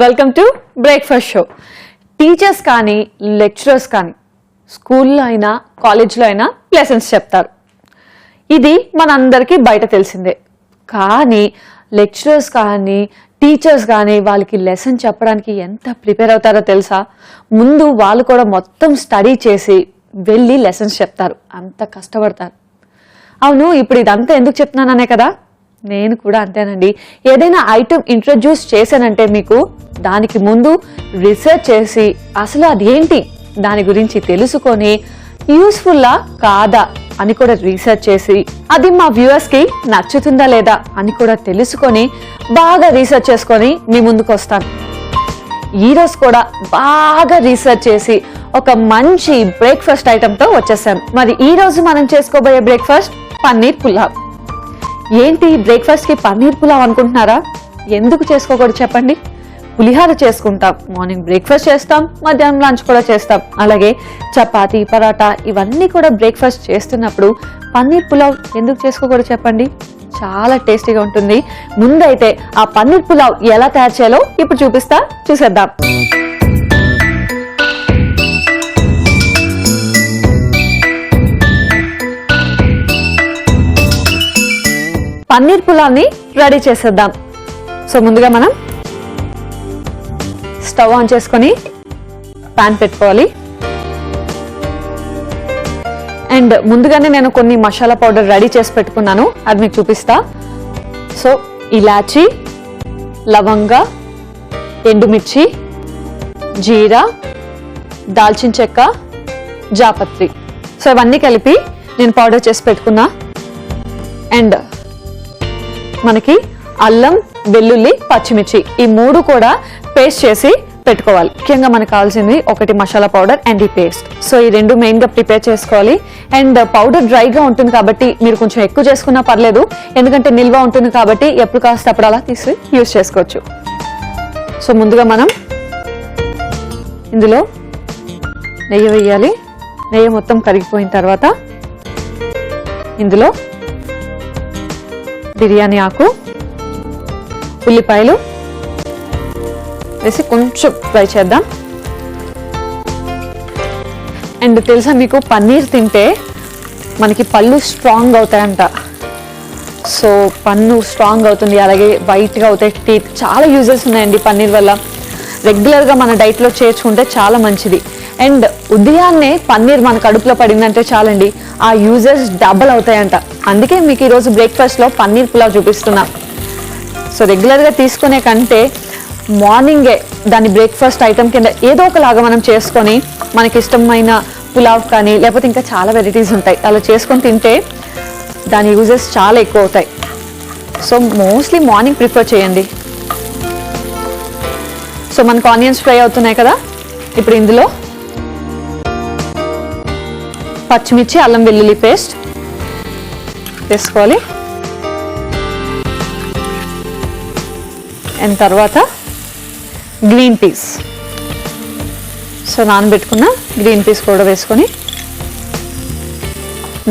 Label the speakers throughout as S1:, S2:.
S1: Welcome to breakfast show. Teachers కానీ lecturers కానీ స్కూల్లో అయినా కాలేజ్లో అయినా లెసన్స్ చెప్తారు. ఇది మనందరికీ బయట తెలిసిందే. కానీ లెక్చరర్స్ కానీ టీచర్స్ కానీ వాళ్ళకి లెసన్ చెప్పడానికి ఎంత ప్రిపేర్ అవుతారో తెలుసా? ముందు వాళ్ళు కూడా మొత్తం స్టడీ చేసి వెళ్ళి లెసన్స్ చెప్తారు, అంత కష్టపడతారు. అవును, ఇప్పుడు ఇదంతా ఎందుకు చెప్తున్నాననే కదా, నేను కూడా అంతేనండి. ఏదైనా ఐటమ్ ఇంట్రడ్యూస్ చేశానంటే మీకు దానికి ముందు రీసెర్చ్ చేసి అసలు అదేంటి దాని గురించి తెలుసుకొని యూస్ఫుల్లా కాదా అని కూడా రీసెర్చ్ చేసి అది మా వ్యూవర్స్ కి నచ్చుతుందా లేదా అని కూడా తెలుసుకొని బాగా రీసెర్చ్ చేసుకొని మీ ముందుకు వస్తాను. ఈ రోజు కూడా బాగా రీసెర్చ్ చేసి ఒక మంచి బ్రేక్ఫాస్ట్ ఐటమ్ తో వచ్చేసాను. మరి ఈ రోజు మనం చేసుకోబోయే బ్రేక్ఫాస్ట్ పన్నీర్ పులావ్. ఏంటి బ్రేక్ఫాస్ట్ కి పన్నీర్ పులావ్ అనుకుంటున్నారా? ఎందుకు చేసుకోకూడదు చెప్పండి. పులిహార చేసుకుంటాం, మార్నింగ్ బ్రేక్ఫాస్ట్ చేస్తాం, మధ్యాహ్నం లంచ్ కూడా చేస్తాం. అలాగే చపాతీ, పరాటా ఇవన్నీ కూడా బ్రేక్ఫాస్ట్ చేస్తున్నప్పుడు పన్నీర్ పులావ్ ఎందుకు చేసుకోకూడదు చెప్పండి. చాలా టేస్టీగా ఉంటుంది. ముందైతే ఆ పన్నీర్ పులావ్ ఎలా తయారు చేయాలో ఇప్పుడు చూపిస్తా, చూసేద్దాం. పన్నీర్ పులావ్ని రెడీ చేసేద్దాం. సో ముందుగా మనం స్టవ్ ఆన్ చేసుకొని పాన్ పెట్టుకోవాలి. అండ్ ముందుగానే నేను కొన్ని మసాలా పౌడర్ రెడీ చేసి పెట్టుకున్నాను, అది మీకు చూపిస్తా. సో ఇలాచి, లవంగ, ఎండుమిర్చి, జీరా, దాల్చిన చెక్క, జాపత్రి, సో ఇవన్నీ కలిపి నేను పౌడర్ చేసి పెట్టుకున్నా. అండ్ మనకి అల్లం, వెల్లుల్లి, పచ్చిమిర్చి ఈ మూడు కూడా పేస్ట్ చేసి పెట్టుకోవాలి. ముఖ్యంగా మనకు కావాల్సింది ఒకటి మసాలా పౌడర్ అండ్ ఈ పేస్ట్. సో ఈ రెండు మెయిన్ గా ప్రిపేర్ చేసుకోవాలి. అండ్ పౌడర్ డ్రైగా ఉంటుంది కాబట్టి మీరు కొంచెం ఎక్కువ చేసుకున్నా పర్లేదు, ఎందుకంటే నిల్వ ఉంటుంది కాబట్టి ఎప్పుడు కాస్త అప్పుడు అలా తీసి యూజ్ చేసుకోవచ్చు. సో ముందుగా మనం ఇందులో నెయ్యి వేయాలి. నెయ్యి మొత్తం కరిగిపోయిన తర్వాత ఇందులో బిర్యానీ ఆకు, ఉల్లిపాయలు వేసి కొంచెం ఫ్రై చేద్దాం. అండ్ తెలుసా మీకు, పన్నీర్ తింటే మనకి పళ్ళు స్ట్రాంగ్ అవుతాయంట. సో పన్ను స్ట్రాంగ్ అవుతుంది, అలాగే వైట్గా అవుతాయి టీత్. చాలా యూజెస్ ఉన్నాయండి పన్నీర్ వల్ల. రెగ్యులర్గా మన డైట్లో చేర్చుకుంటే చాలా మంచిది. అండ్ ఉదయాన్నే పన్నీర్ మన కడుపులో పడిందంటే చాలండి, ఆ యూజెస్ డబల్ అవుతాయంట. అందుకే మీకు ఈరోజు బ్రేక్ఫాస్ట్లో పన్నీర్ పులావ్ చూపిస్తున్నా. సో రెగ్యులర్గా తీసుకునే కంటే మార్నింగే దాని బ్రేక్ఫాస్ట్ ఐటమ్ కింద ఏదో ఒకలాగా మనం చేసుకొని మనకి ఇష్టమైన పులావ్ కానీ లేకపోతే ఇంకా చాలా వెరైటీస్ ఉంటాయి, అలా చేసుకొని తింటే దాని యూజెస్ చాలా ఎక్కువ అవుతాయి. సో మోస్ట్లీ మార్నింగ్ ప్రిఫర్ చేయండి. సో మనకు ఆనియన్స్ ఫ్రై అవుతున్నాయి కదా, ఇప్పుడు ఇందులో పచ్చిమిర్చి, అల్లం వెల్లుల్లి పేస్ట్ వేసుకోవాలి. అండ్ తర్వాత గ్రీన్ పీస్, సో నానబెట్టుకున్న గ్రీన్ పీస్ కూడా వేసుకొని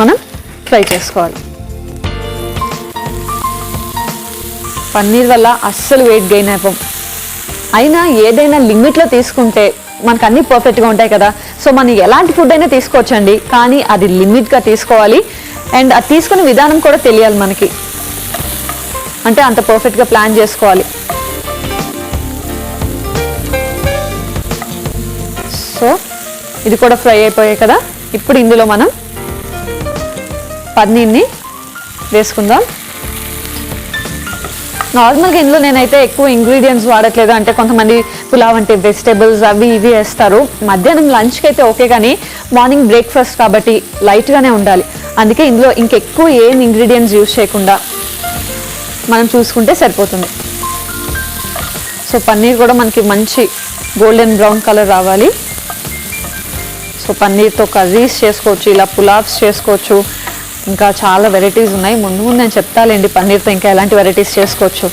S1: మనం ఫ్రై చేసుకోవాలి. పన్నీర్ వల్ల అస్సలు వెయిట్ గెయిన్ అయిపోం. అయినా ఏదైనా లిమిట్లో తీసుకుంటే మనకు అన్నీ పర్ఫెక్ట్గా ఉంటాయి కదా. సో మనం ఎలాంటి ఫుడ్ అయినా తీసుకోవచ్చండి, కానీ అది లిమిట్గా తీసుకోవాలి. అండ్ అది తీసుకునే విధానం కూడా తెలియాలి మనకి, అంటే అంత పర్ఫెక్ట్గా ప్లాన్ చేసుకోవాలి. సో ఇది కూడా ఫ్రై అయిపోయాయి కదా, ఇప్పుడు ఇందులో మనం పన్నీర్ని వేసుకుందాం. నార్మల్గా ఇందులో నేనైతే ఎక్కువ ఇంగ్రీడియంట్స్ వాడట్లేదు, అంటే కొంతమంది పులావ్ అంటే వెజిటేబుల్స్ అవి ఇవి వేస్తారు. మధ్యాహ్నం లంచ్కి అయితే ఓకే, కానీ మార్నింగ్ బ్రేక్ఫాస్ట్ కాబట్టి లైట్గానే ఉండాలి. అందుకే ఇందులో ఇంకెక్కువ ఏం ఇంగ్రీడియంట్స్ యూజ్ చేయకుండా మనం చూసుకుంటే సరిపోతుంది. సో పన్నీర్ కూడా మనకి మంచి గోల్డెన్ బ్రౌన్ కలర్ రావాలి. సో పన్నీర్తో కర్రీస్ చేసుకోవచ్చు, ఇలా పులావ్స్ చేసుకోవచ్చు, ఇంకా చాలా వెరైటీస్ ఉన్నాయి. ముందు ముందు నేను చెప్తాలేండి పన్నీర్తో ఇంకా ఎలాంటి వెరైటీస్ చేసుకోవచ్చు.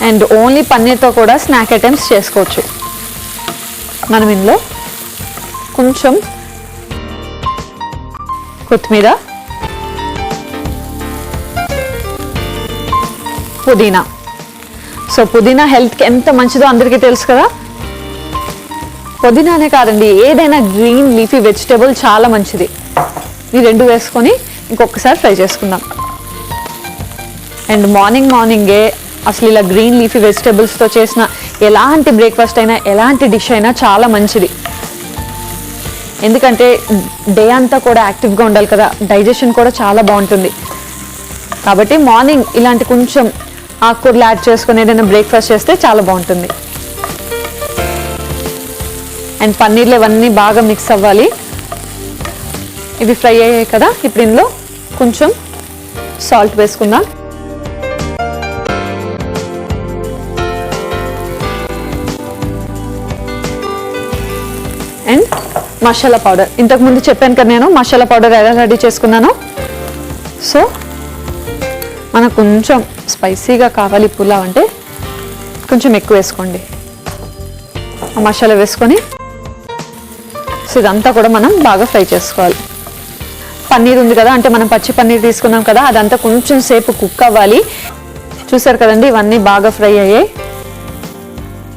S1: అండ్ ఓన్లీ పన్నీర్తో కూడా స్నాక్ ఐటమ్స్ చేసుకోవచ్చు. మనం ఇందులో కొంచెం కొత్తిమీర, పుదీనా సో పుదీనా హెల్త్కి ఎంత మంచిదో అందరికీ తెలుసు కదా. పుదీనానే కాదండి, ఏదైనా గ్రీన్ లీఫీ వెజిటేబుల్ చాలా మంచిది. ఈ రెండు వేసుకొని ఇంకొకసారి ఫ్రై చేసుకుందాం. అండ్ మార్నింగే అసలు ఇలా గ్రీన్ లీఫీ వెజిటేబుల్స్తో చేసిన ఎలాంటి బ్రేక్ఫాస్ట్ అయినా ఎలాంటి డిష్ అయినా చాలా మంచిది. ఎందుకంటే డే అంతా కూడా యాక్టివ్గా ఉండాలి కదా, డైజెషన్ కూడా చాలా బాగుంటుంది. కాబట్టి మార్నింగ్ ఇలాంటి కొంచెం ఆకుకూరలు యాడ్ చేసుకుని ఏదైనా బ్రేక్ఫాస్ట్ చేస్తే చాలా బాగుంటుంది. అండ్ పన్నీర్లు ఇవన్నీ బాగా మిక్స్ అవ్వాలి. ఇవి ఫ్రై అయ్యాయి కదా, ఇప్పుడు ఇందులో కొంచెం సాల్ట్ వేసుకుందాం. అండ్ మసాలా పౌడర్, ఇంతకుముందు చెప్పాను కదా నేను మసాలా పౌడర్ ఎలా రెడీ చేసుకున్నాను. సో మనకు కొంచెం స్పైసీగా కావాలి పులావ్ అంటే కొంచెం ఎక్కువ వేసుకోండి. ఆ మసాలా వేసుకొని సో ఇదంతా కూడా మనం బాగా ఫ్రై చేసుకోవాలి. పన్నీర్ ఉంది కదా, అంటే మనం పచ్చి పన్నీర్ తీసుకున్నాం కదా, అదంతా కొంచెం సేపు కుక్ అవ్వాలి. చూసారు కదండి, ఇవన్నీ బాగా ఫ్రై అయ్యాయి.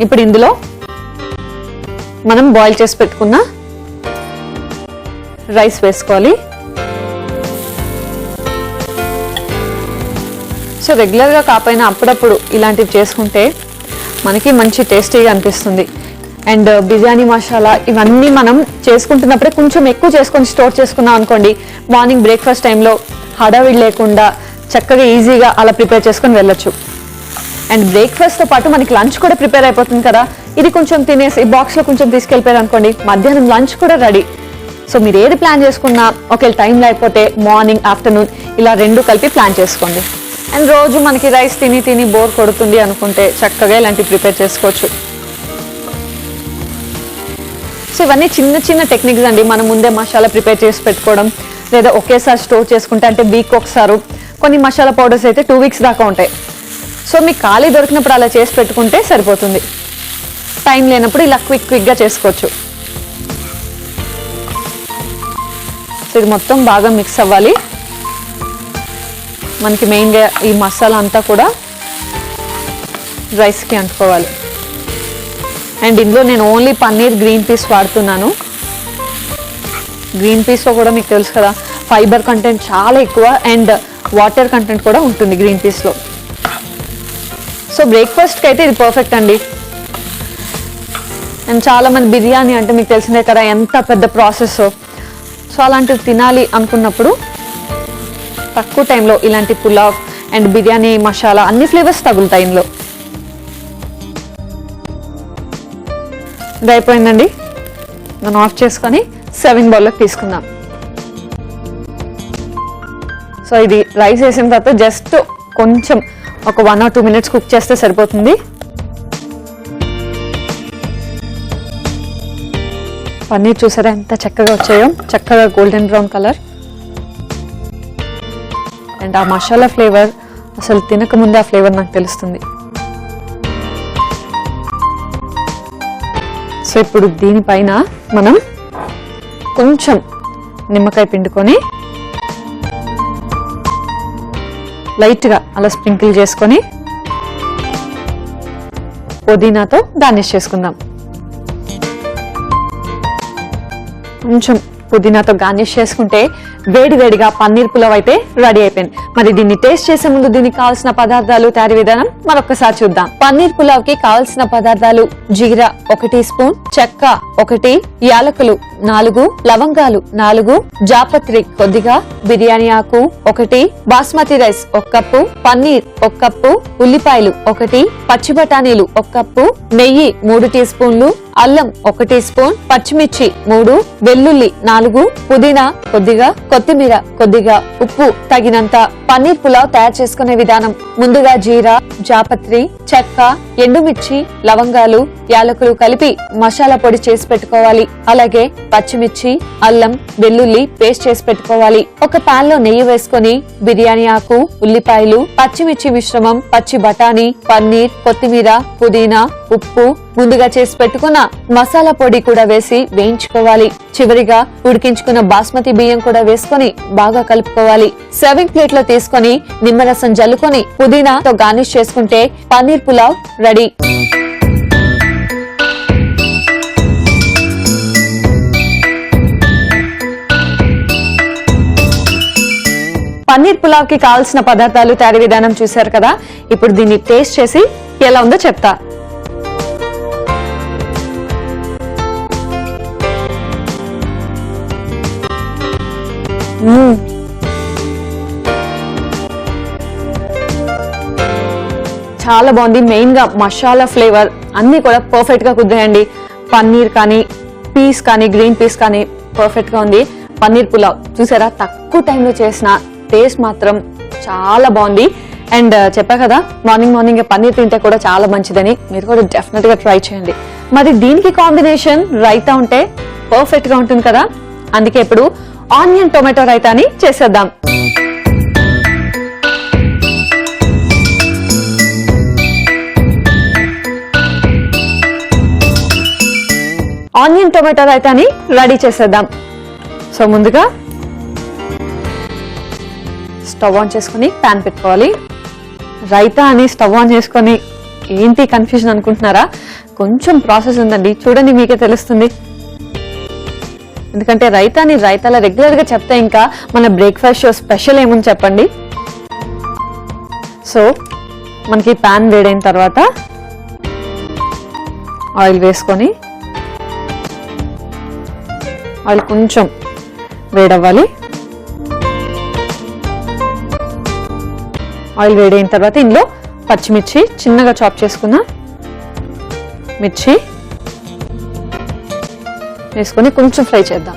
S1: ఇప్పుడు ఇందులో మనం బాయిల్ చేసి పెట్టుకున్న రైస్ వేసుకోవాలి. సో రెగ్యులర్గా కాకపోయినా అప్పుడప్పుడు ఇలాంటివి చేసుకుంటే మనకి మంచి టేస్టీగా అనిపిస్తుంది. అండ్ బిర్యానీ మసాలా ఇవన్నీ మనం చేసుకుంటున్నప్పుడే కొంచెం ఎక్కువ చేసుకొని స్టోర్ చేసుకున్నాం అనుకోండి, మార్నింగ్ బ్రేక్ఫాస్ట్ టైంలో హడావిడి లేకుండా చక్కగా ఈజీగా అలా ప్రిపేర్ చేసుకొని వెళ్ళొచ్చు. అండ్ బ్రేక్ఫాస్ట్తో పాటు మనకి లంచ్ కూడా ప్రిపేర్ అయిపోతుంది కదా. ఇది కొంచెం తినేసి బాక్స్లో కొంచెం తీసుకెళ్ళిపోయారు అనుకోండి, మధ్యాహ్నం లంచ్ కూడా రెడీ. సో మీరు ఏది ప్లాన్ చేసుకున్నా ఒకవేళ టైం లేకపోతే మార్నింగ్ ఆఫ్టర్నూన్ ఇలా రెండు కలిపి ప్లాన్ చేసుకోండి. అండ్ రోజు మనకి రైస్ తిని బోర్ కొడుతుంది అనుకుంటే చక్కగా ఇలాంటివి ప్రిపేర్ చేసుకోవచ్చు. సో ఇవన్నీ చిన్న చిన్న టెక్నిక్స్ అండి. మనం ముందే మసాలా ప్రిపేర్ చేసి పెట్టుకోవడం, లేదా ఒకేసారి స్టోర్ చేసుకుంటే అంటే వీక్ ఒకసారి. కొన్ని మసాలా పౌడర్స్ అయితే 2 weeks దాకా ఉంటాయి. సో మీకు ఖాళీ దొరికినప్పుడు అలా చేసి పెట్టుకుంటే సరిపోతుంది. టైం లేనప్పుడు ఇలా క్విక్గా చేసుకోవచ్చు. సో ఇది మొత్తం బాగా మిక్స్ అవ్వాలి. మనకి మెయిన్గా ఈ మసాలా అంతా కూడా రైస్కి అంటుకోవాలి. అండ్ ఇందులో నేను ఓన్లీ పన్నీర్ గ్రీన్ పీస్ వాడుతున్నాను. గ్రీన్ పీస్లో కూడా మీకు తెలుసు కదా, ఫైబర్ కంటెంట్ చాలా ఎక్కువ అండ్ వాటర్ కంటెంట్ కూడా ఉంటుంది గ్రీన్ పీస్లో. సో బ్రేక్ఫాస్ట్కి అయితే ఇది పర్ఫెక్ట్ అండి. అండ్ చాలామంది బిర్యానీ అంటే మీకు తెలిసిందే కదా ఎంత పెద్ద ప్రాసెస్. సో అలాంటివి తినాలి అనుకున్నప్పుడు తక్కువ టైంలో ఇలాంటి పులావ్ అండ్ బిర్యానీ మసాలా అన్ని ఫ్లేవర్స్ తగులుతాయి ఇందులో. ఇది అయిపోయిందండి, మనం ఆఫ్ చేసుకొని సర్వింగ్ బౌల్లోకి తీసుకుందాం. సో ఇది రైస్ వేసిన తర్వాత జస్ట్ కొంచెం ఒక 1 or 2 minutes కుక్ చేస్తే సరిపోతుంది. పన్నీర్ చూసారా ఎంత చక్కగా వచ్చాయో, చక్కగా గోల్డెన్ బ్రౌన్ కలర్. అండ్ ఆ మసాలా ఫ్లేవర్ అసలు తినకముందే ఆ ఫ్లేవర్ నాకు తెలుస్తుంది. సో ఇప్పుడు దీనిపైన మనం కొంచెం నిమ్మకాయ పిండుకొని లైట్గా అలా స్ప్రింకిల్ చేసుకొని పుదీనాతో గార్నిష్ చేసుకుందాం. కొంచెం పుదీనాతో గార్నిష్ చేసుకుంటే వేడివేడిగా పన్నీర్ పులావ్ అయితే రెడీ అయిపోయింది. మరి దీన్ని టేస్ట్ చేసే ముందు దీనికి కావాల్సిన పదార్థాలు, తయారీ విధానం మరొకసారి చూద్దాం. పన్నీర్ పులావ్ కి కావాల్సిన పదార్థాలు: జీరా 1 teaspoon, చెక్క 1, యాలకులు 4, లవంగాలు 4, జాపత్రి కొద్దిగా, బిర్యానీ ఆకు 1, basmati rice 1 cup, paneer 1 cup, ఉల్లిపాయలు 1, పచ్చి బఠానీలు 1 కప్పు, నెయ్యి 3 teaspoonలు, అల్లం 1 teaspoon, పచ్చిమిర్చి 3, వెల్లుల్లి 4, పుదీనా కొద్దిగా, కొత్తిమీర కొద్దిగా, ఉప్పు తగినంత. పన్నీర్ పులావ్ తయారు చేసుకునే విధానం: ముందుగా జీరా, జాపత్రి, చెక్క, ఎండుమిర్చి, లవంగాలు, యాలకులు కలిపి మసాలా పొడి చేసి పెట్టుకోవాలి. అలాగే పచ్చిమిర్చి, అల్లం, వెల్లుల్లి పేస్ట్ చేసి పెట్టుకోవాలి. ఒక పాన్ లో నెయ్యి వేసుకొని బిర్యానీ ఆకు, ఉల్లిపాయలు, పచ్చిమిర్చి మిశ్రమం, పచ్చి బఠానీ, పన్నీర్, కొత్తిమీర, పుదీనా, ఉప్పు, ముందుగా చేసి పెట్టుకున్న మసాలా పొడి కూడా వేసి వేయించుకోవాలి. చివరిగా ఉడికించుకున్న బాస్మతి బియ్యం కూడా వేసుకొని బాగా కలుపుకోవాలి. సర్వింగ్ ప్లేట్ లో తీసుకొని నిమ్మరసం జల్లుకొని పుదీనాతో గార్నిష్ చేసుకుంటే పన్నీర్ పులావ్ రెడీ. పన్నీర్ పులావ్ కి కావాల్సిన పదార్థాలు, తయారీ విధానం చూశారు కదా. ఇప్పుడు దీన్ని టేస్ట్ చేసి ఎలా ఉందో చెప్తా. చాలా బాగుంది. మెయిన్ గా మసాలా ఫ్లేవర్ అన్ని కూడా పర్ఫెక్ట్ గా కుదిరాయండి. పన్నీర్ కానీ, పీస్ కానీ, గ్రీన్ పీస్ కానీ పర్ఫెక్ట్ గా ఉంది. పన్నీర్ పులావ్ చూసారా, తక్కువ టైంలో చేసిన టేస్ట్ మాత్రం చాలా బాగుంది. అండ్ చెప్పా కదా, మార్నింగ్ పన్నీర్ తింటే కూడా చాలా మంచిదని. మీరు కూడా డెఫినెట్ గా ట్రై చేయండి. మరి దీనికి కాంబినేషన్ రైతా ఉంటే పర్ఫెక్ట్ గా ఉంటుంది కదా. అందుకే ఇప్పుడు ఆనియన్ టొమాటో రైతాని చేసేద్దాం. ఆనియన్ టొమాటో రైతాని రెడీ చేసేద్దాం. సో ముందుగా స్టవ్ ఆన్ చేసుకుని ప్యాన్ పెట్టుకోవాలి. రైతా అని స్టవ్ ఆన్ చేసుకొని ఏంటి కన్ఫ్యూజన్ అనుకుంటున్నారా? కొంచెం ప్రాసెస్ ఉందండి, చూడండి మీకే తెలుస్తుంది. ఎందుకంటే రైతాలా రెగ్యులర్ గా చెప్తే ఇంకా మన బ్రేక్ఫాస్ట్ షో స్పెషల్ ఏముంది చెప్పండి. సో మనకి ప్యాన్ వేడైన తర్వాత ఆయిల్ వేసుకొని, ఆయిల్ కొంచెం వేడవ్వాలి. ఆయిల్ వేడైన తర్వాత ఇందులో పచ్చిమిర్చి చిన్నగా చాప్ చేసుకున్న మిర్చి వేసుకొని కొంచెం ఫ్రై చేద్దాం.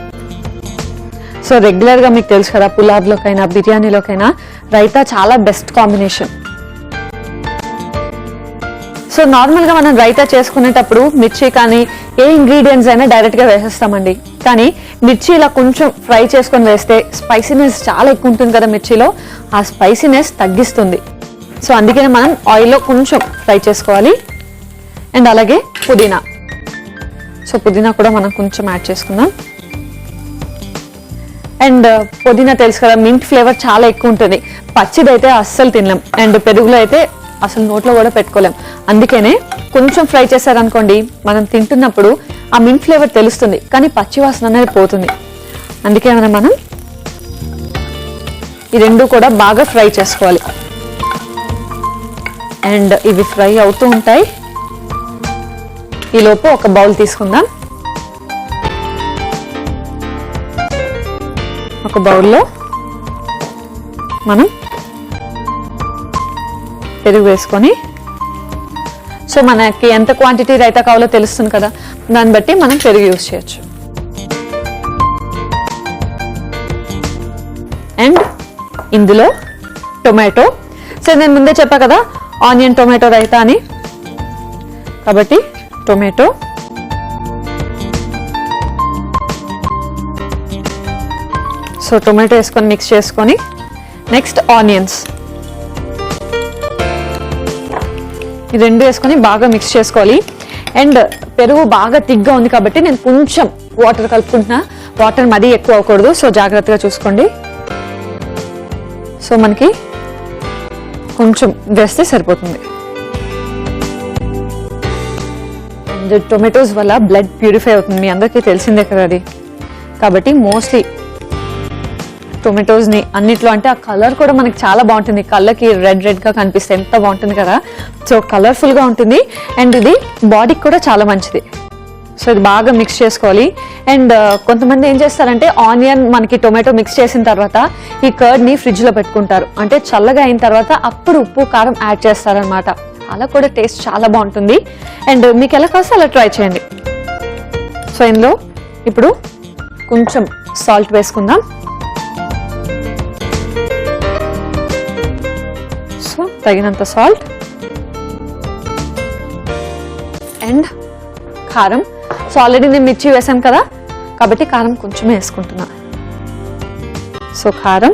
S1: సో రెగ్యులర్ గా మీకు తెలుసు కదా, పులావ్లోకైనా బిర్యానీలోకైనా రైతా చాలా బెస్ట్ కాంబినేషన్. సో నార్మల్ గా మనం రైతా చేసుకునేటప్పుడు మిర్చి కానీ ఏ ఇంగ్రీడియంట్స్ అయినా డైరెక్ట్ గా వేసేస్తామండి. కానీ మిర్చి ఇలా కొంచెం ఫ్రై చేసుకొని వేస్తే స్పైసీనెస్ చాలా ఎక్కువ ఉంటుంది కదా మిర్చిలో, ఆ స్పైసీనెస్ తగ్గిస్తుంది. సో అందుకనే మనం ఆయిల్లో కొంచెం ఫ్రై చేసుకోవాలి. అండ్ అలాగే పుదీనా. సో పుదీనా కూడా మనం కొంచెం యాడ్ చేసుకుందాం. అండ్ పుదీనా తెలుసు కదా, మింట్ ఫ్లేవర్ చాలా ఎక్కువ ఉంటుంది. పచ్చిదైతే అస్సలు తినలేం, అండ్ పెరుగులో అయితే అసలు నోట్లో కూడా పెట్టుకోలేం. అందుకనే కొంచెం ఫ్రై చేశారనుకోండి, మనం తింటున్నప్పుడు ఆ మింట్ ఫ్లేవర్ తెలుస్తుంది, కానీ పచ్చి వాసన అనేది పోతుంది. అందుకే మనం ఈ రెండు కూడా బాగా ఫ్రై చేసుకోవాలి. అండ్ ఇవి ఫ్రై అవుతూ ఉంటాయి. ఈలోపు ఒక బౌల్ తీసుకుందాం. ఒక బౌల్లో మనం పెరుగు వేసుకొని, సో మనకి ఎంత క్వాంటిటీ రైతా కావాలో తెలుస్తుంది కదా, దాన్ని బట్టి మనం పెరుగు యూజ్ చేయొచ్చు. అండ్ ఇందులో టొమాటో. సో నేను ముందే చెప్పా కదా ఆనియన్ టొమాటో రైతా అని, కాబట్టి టొమాటో, సో టొమాటో వేసుకొని మిక్స్ చేసుకొని, నెక్స్ట్ ఆనియన్స్, ఈ రెండు వేసుకొని బాగా మిక్స్ చేసుకోవాలి. అండ్ పెరుగు బాగా తిగ్గా ఉంది కాబట్టి నేను కొంచెం వాటర్ కలుపుకుంటున్నా. వాటర్ మరీ ఎక్కువ అవ్వకూడదు, సో జాగ్రత్తగా చూసుకోండి. సో మనకి కొంచెం వేస్తే సరిపోతుంది. అండ్ టొమాటోస్ వల్ల బ్లడ్ ప్యూరిఫై అవుతుంది, మీ అందరికీ తెలిసిందే కదా అది. కాబట్టి మోస్ట్లీ టొమాటోస్ ని అన్నిట్లో, అంటే ఆ కలర్ కూడా మనకి చాలా బాగుంటుంది, కళ్ళకి రెడ్ గా కనిపిస్తే ఎంత బాగుంటుంది కదా. సో కలర్ఫుల్ గా ఉంటుంది. అండ్ ఇది బాడీకి కూడా చాలా మంచిది. సో ఇది బాగా మిక్స్ చేసుకోవాలి. అండ్ కొంతమంది ఏం చేస్తారంటే ఆనియన్ మనకి టొమాటో మిక్స్ చేసిన తర్వాత ఈ కర్డ్ ని ఫ్రిడ్జ్ లో పెట్టుకుంటారు, అంటే చల్లగా అయిన తర్వాత అప్పుడు ఉప్పు కారం యాడ్ చేస్తారనమాట. అలా కూడా టేస్ట్ చాలా బాగుంటుంది. అండ్ మీకు ఎలా కాస్తే అలా ట్రై చేయండి. సో ఇందులో ఇప్పుడు కొంచెం సాల్ట్ వేసుకుందాం. సో తగినంత సాల్ట్ అండ్ కారం. సో ఆల్రెడీ నేను మిర్చి వేసాను కదా, కాబట్టి కారం కొంచెం వేసుకుంటున్నా. సో కారం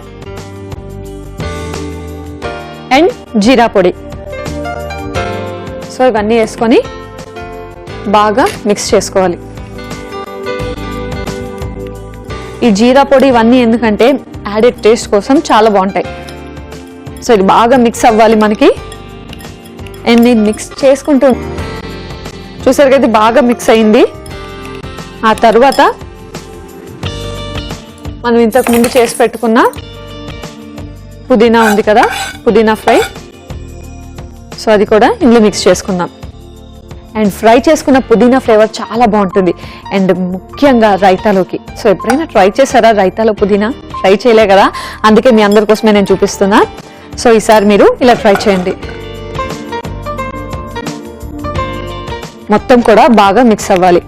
S1: అండ్ జీరా పొడి. సో ఇవన్నీ వేసుకొని బాగా మిక్స్ చేసుకోవాలి. ఈ జీరా పొడి ఇవన్నీ ఎందుకంటే యాడెడ్ టేస్ట్ కోసం చాలా బాగుంటాయి. సో ఇది బాగా మిక్స్ అవ్వాలి మనకి. అండ్ నేను మిక్స్ చేసుకుంటూ చూసారు కదా బాగా మిక్స్ అయింది. ఆ తర్వాత మనం ఇంతకు ముందు చేసి పెట్టుకున్న పుదీనా ఉంది కదా, పుదీనా ఫ్రై. సో అది కూడా ఇందులో మిక్స్ చేసుకుందాం. అండ్ ఫ్రై చేసుకున్న పుదీనా ఫ్లేవర్ చాలా బాగుంటుంది. అండ్ ముఖ్యంగా రైతాలోకి. సో ఎప్పుడైనా ట్రై చేశారా రైతాలో పుదీనా? ట్రై చేయలే కదా, అందుకే మీ అందరి కోసమే నేను చూపిస్తున్నా. సో ఈసారి మీరు ఇలా ట్రై చేయండి. మొత్తం కూడా బాగా మిక్స్ అవ్వాలి.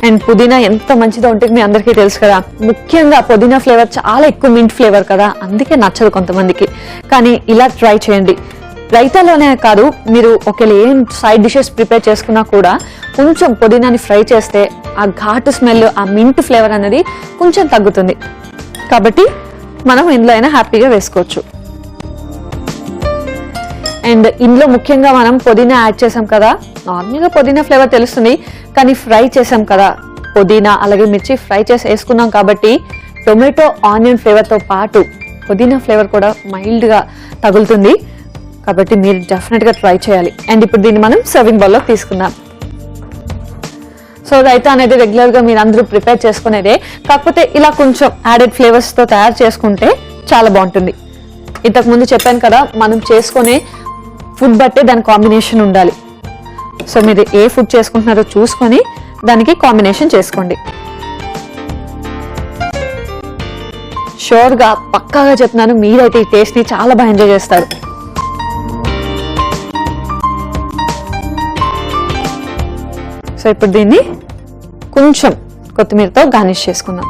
S1: అండ్ పుదీనా ఎంత మంచిదో ఉంటుంది మీ అందరికీ తెలుసు కదా. ముఖ్యంగా పుదీనా ఫ్లేవర్ చాలా ఎక్కువ మింట్ ఫ్లేవర్ కదా, అందుకే నచ్చదు కొంతమందికి. కానీ ఇలా ట్రై చేయండి. రైతాలోనే కాదు, మీరు ఒకవేళ ఏం సైడ్ డిషెస్ ప్రిపేర్ చేసుకున్నా కూడా కొంచెం పుదీనాని ఫ్రై చేస్తే ఆ ఘాటు స్మెల్, ఆ మింట్ ఫ్లేవర్ అనేది కొంచెం తగ్గుతుంది. కాబట్టి మనం ఇందులో అయినా హ్యాపీగా వేసుకోవచ్చు. అండ్ ఇందులో ముఖ్యంగా మనం పుదీనా యాడ్ చేసాం కదా, నార్మల్గా పుదీనా ఫ్లేవర్ తెలుస్తుంది, కానీ ఫ్రై చేసాం కదా పుదీనా అలాగే మిర్చి ఫ్రై చేసి వేసుకున్నాం కాబట్టి టొమాటో ఆనియన్ ఫ్లేవర్తో పాటు పుదీనా ఫ్లేవర్ కూడా మైల్డ్గా తగులుతుంది. కాబట్టి మీరు డెఫినెట్గా ట్రై చేయాలి. అండ్ ఇప్పుడు దీన్ని మనం సర్వింగ్ బౌల్లో తీసుకుందాం. సో రైతా అనేది రెగ్యులర్గా మీరు అందరూ ప్రిపేర్ చేసుకునేదే, కాకపోతే ఇలా కొంచెం యాడెడ్ ఫ్లేవర్స్తో తయారు చేసుకుంటే చాలా బాగుంటుంది. ఇంతకు ముందు చెప్పాను కదా, మనం చేసుకునే ఫుడ్ బట్టే దాని కాంబినేషన్ ఉండాలి. సో మీరు ఏ ఫుడ్ చేసుకుంటున్నారో చూసుకొని దానికి కాంబినేషన్ చేసుకోండి. షూర్గా పక్కాగా చెప్తున్నాను, మీరైతే ఈ టేస్ట్ని చాలా బాగా ఎంజాయ్ చేస్తారు. సో ఇప్పుడు దీన్ని కొంచెం కొత్తిమీరతో గార్నిష్ చేసుకుందాం.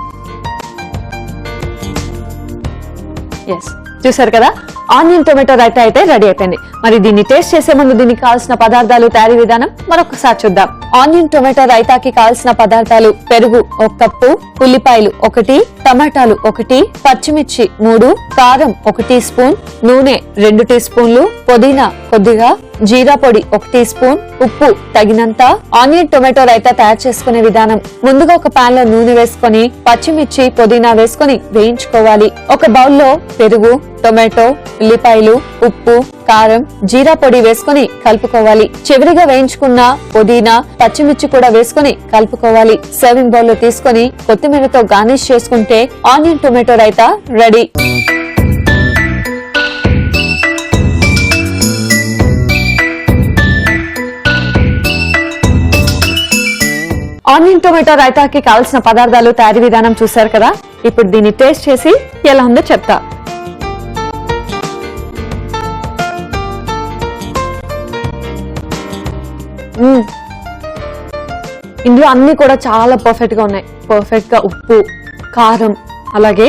S1: ఎస్, చూసారు కదా ఆనియన్ టొమాటో రైతా అయితే రెడీ అయిపోయింది. మరి దీన్ని టేస్ట్ చేసే ముందు దీనికి కావాల్సిన పదార్థాలు, తయారీ విధానం మరొకసారి చూద్దాం. ఆనియన్ టొమాటో రైతాకి కావాల్సిన పదార్థాలు: పెరుగు 1 కప్పు, ఉల్లిపాయలు 1, టమాటాలు 1, పచ్చిమిర్చి 3, కారం 1 టీ స్పూన్, నూనె 2 టీ స్పూన్లు, పుదీనా కొద్దిగా, జీరా పొడి 1 టీ స్పూన్, ఉప్పు తగినంత. ఆనియన్ టొమాటో రైతా తయారు చేసుకునే విధానం: ముందుగా ఒక పాన్ లో నూనె వేసుకొని పచ్చిమిర్చి, పుదీనా వేసుకొని వేయించుకోవాలి. ఒక బౌల్లో పెరుగు, టొమాటో, ఉల్లిపాయలు, ఉప్పు, కారం, జీరా పొడి వేసుకొని కలుపుకోవాలి. చివరిగా వేయించుకున్న పుదీనా, పచ్చిమిర్చి కూడా వేసుకొని కలుపుకోవాలి. సర్వింగ్ బౌల్ లో తీసుకొని కొత్తిమీరతో గార్నిష్ చేసుకుంటే onion tomato raita ready. Onion tomato రైతాకి కావాల్సిన పదార్థాలు, తయారీ విధానం చూసారు కదా. ఇప్పుడు దీన్ని టేస్ట్ చేసి ఎలా ఉందో చెప్తా. ఇందులో అన్ని కూడా చాలా పర్ఫెక్ట్ గా ఉన్నాయి. పర్ఫెక్ట్ గా ఉప్పు, కారం అలాగే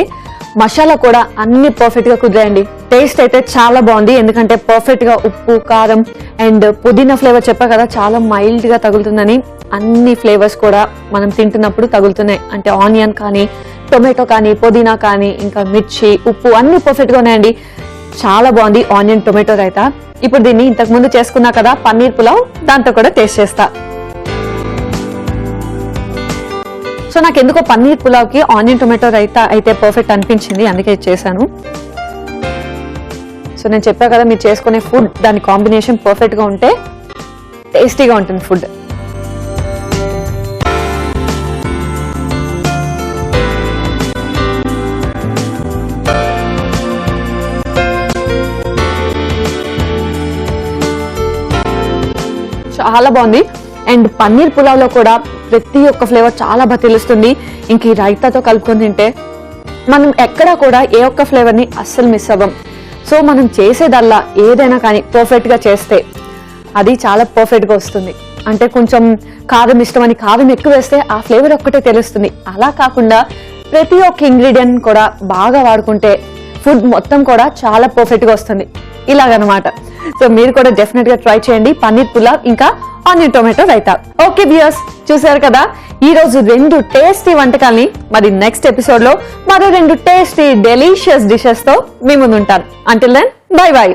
S1: మసాలా కూడా అన్ని పర్ఫెక్ట్ గా కుదిరాయండి. టేస్ట్ అయితే చాలా బాగుంది, ఎందుకంటే పర్ఫెక్ట్ గా ఉప్పు, కారం అండ్ పుదీనా ఫ్లేవర్ చెప్పా కదా చాలా మైల్డ్ గా తగులుతుందని. అన్ని ఫ్లేవర్స్ కూడా మనం తింటున్నప్పుడు తగులుతున్నాయి. అంటే ఆనియన్ కానీ, టొమాటో కానీ, పుదీనా కానీ, ఇంకా మిర్చి, ఉప్పు అన్ని పర్ఫెక్ట్ గా ఉన్నాయండి. చాలా బాగుంది ఆనియన్ టొమాటో రైతా. ఇప్పుడు దీన్ని ఇంతకు ముందు చేసుకున్నా కదా పన్నీర్ పులావ్, దాంతో కూడా టేస్ట్ చేస్తా. సో నాకు ఎందుకో పన్నీర్ పులావ్ కి ఆనియన్ టొమాటో రైతా అయితే పర్ఫెక్ట్ అనిపించింది, అందుకే చేశాను. సో నేను చెప్పా కదా, మీరు చేసుకునే ఫుడ్ దాని కాంబినేషన్ పర్ఫెక్ట్ గా ఉంటే టేస్టీగా ఉంటుంది ఫుడ్. చాలా బాగుంది. అండ్ పన్నీర్ పులావ్ లో కూడా ప్రతి ఒక్క ఫ్లేవర్ చాలా బాగా తెలుస్తుంది. ఇంక ఈ రైతాతో కలుపుకొని తింటే మనం ఎక్కడా కూడా ఏ ఒక్క ఫ్లేవర్ ని అస్సలు మిస్ అవ్వం. సో మనం చేసేదల్లా ఏదైనా కానీ పర్ఫెక్ట్ గా చేస్తే అది చాలా పర్ఫెక్ట్ గా వస్తుంది. అంటే కొంచెం కారం ఇష్టమని కారం ఎక్కువ వేస్తే ఆ ఫ్లేవర్ ఒక్కటే తెలుస్తుంది. అలా కాకుండా ప్రతి ఒక్క ఇంగ్రీడియంట్ కూడా బాగా వాడుకుంటే ఫుడ్ మొత్తం కూడా చాలా పర్ఫెక్ట్ గా వస్తుంది. ఇలాగనమాట. సో మీరు కూడా డెఫినెట్ గా ట్రై చేయండి పన్నీర్ పులావ్ ఇంకా onion tomato raita. Okay viewers, చూసారు కదా ఈ రోజు 2 టేస్టీ వంటకాల్ని. మరి నెక్స్ట్ ఎపిసోడ్ లో మరో 2 టేస్టీ డెలీషియస్ డిషెస్ తో మీ ముందు ఉంటాను. Until then bye by.